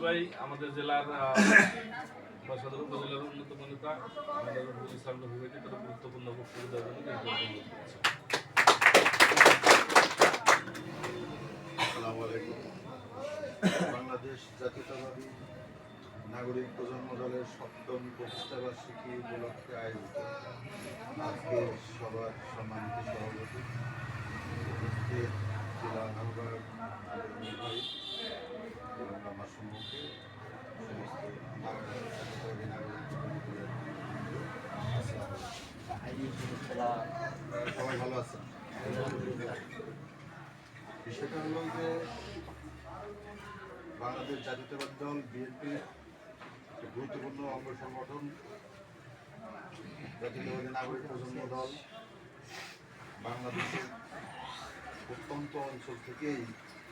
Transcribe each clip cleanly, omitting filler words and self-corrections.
ভাই আমাদের জেলার বা সদর উপজেলার অন্যতম নেতা আমাদের ইসলাম নবীকে তারা গুরুত্বপূর্ণ বক্তব্য দেওয়ার জন্য আসসালামু আলাইকুম। বাংলাদেশ জাতীয়তাবাদী নাগরিক প্রজন্ম দলের 7ম প্রতিষ্ঠা বার্ষিকী উপলক্ষে আয়োজিত আজকে সবার সম্মানিত সভাপতি উপস্থিত জেলা আহ্বায়ক ভাই এবং আমার সম্মুখে সমস্ত জাতীয়তাবাদী নাগরিক প্রজন্ম দলের সবাই ভালো আছেন। বিষয়টা হলো যে বাংলাদেশ জাতীয়তাবাদী দল বিএনপির গুরুত্বপূর্ণ অঙ্গ সংগঠন জাতীয়তাবাদী নাগরিক প্রজন্ম দল বাংলাদেশের প্রত্যন্ত অঞ্চল থেকেই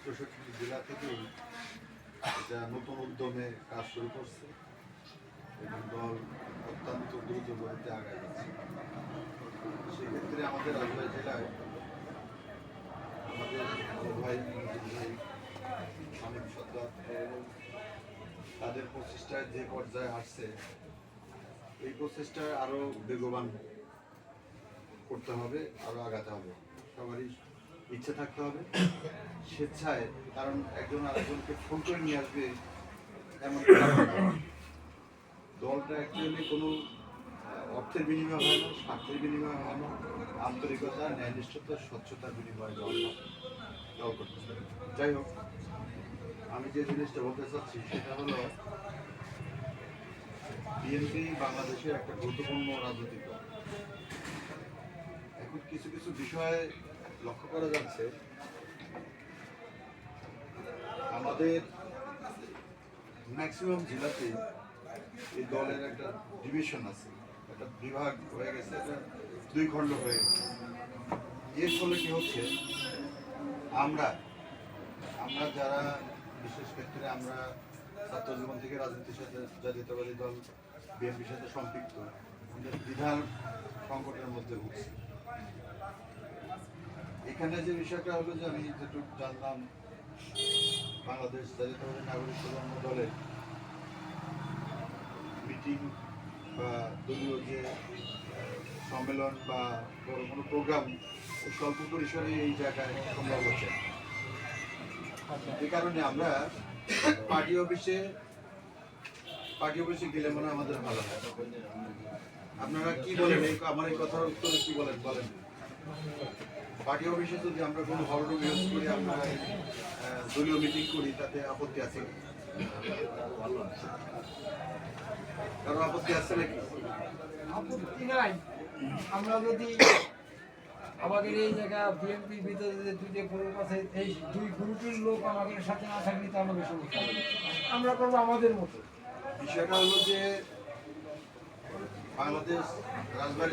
64 জেলা থেকেই এটা নতুন উদ্যমে কাজ শুরু করছে এবং দল অত্যন্ত দ্রুত গতিতে আগায় যাচ্ছে। সেক্ষেত্রে আমাদের রাজবাড়ী জেলায় আমাদের ভাই অনেক সত্তা তাদের প্রচেষ্টায় যে পর্যায়ে আসছে এই প্রচেষ্টায় আরো বেগবান করতে হবে, আরো আগাতে হবে। সবারই ইচ্ছে থাকতে হবে স্বেচ্ছায়, কারণ একজন আরেকজনকে ফোন করে নিয়ে আসবে এমন দলটা অ্যাকচুয়ালি কোনো অর্থের বিনিময় হয় না, স্বার্থের বিনিময় হয় না, আন্তরিকতা, ন্যায়নিষ্ঠতা, স্বচ্ছতার বিনিময়ে দল করতে হবে। যাই হোক, আমি যে জিনিসটা বলতে চাচ্ছি সেটা হলো বিএনপি বাংলাদেশের একটা গুরুত্বপূর্ণ রাজনৈতিক দল। এখন কিছু কিছু বিষয়ে লক্ষ্য করা যাচ্ছে আমাদের ম্যাক্সিমাম জেলাতে এই দলের একটা ডিভিশন আছে, একটা বিভাগ হয়ে গেছে, একটা 2 খণ্ড হয়ে গেছে। এর ফলে কি হচ্ছে, আমরা যারা বিশেষ ক্ষেত্রে আমরা ছাত্র জীবন থেকে রাজনীতির সাথে জাতীয়তাবাদী দল বিএনপির সাথে সম্পৃক্ত, আমাদের বিধান সংকটের মধ্যে ভুগছি। এখানে যে বিষয়টা হলো যে আমি যেটুকু জানলাম, বাংলাদেশ জাতীয়তাবাদী নাগরিক প্রজন্ম দলের মিটিং বা দলীয় যে সম্মেলন বা বড় কোনো প্রোগ্রাম স্বল্প পরিসরে এই জায়গায় সম্ভব হচ্ছে। এই কারণে আমরা পার্টি অফিসে গেলে মনে আমাদের ভালো হয়। আপনারা কি বলেন, আমার এই কথার উত্তরে কি বলেন? পার্টি অফিসে যদি আমরা কোনো হরডম ইউজ করি, আমরা দলীয় মিটিং করি, তাতে আপত্তি আছে? কারো আপত্তি আছে নাকি? আপত্তি নাই। আমরা যদি আমাদের এই জায়গা বিএনপির ভিতরে যে 2 গ্রুপ আছে, এই 2 গ্রুপের লোক আমাদের সাথে না থাকলে তো আমাদের সমস্যা, আমরা করবো আমাদের মতো। বিষয়টা হলো যে বাংলাদেশ রাজবাড়ী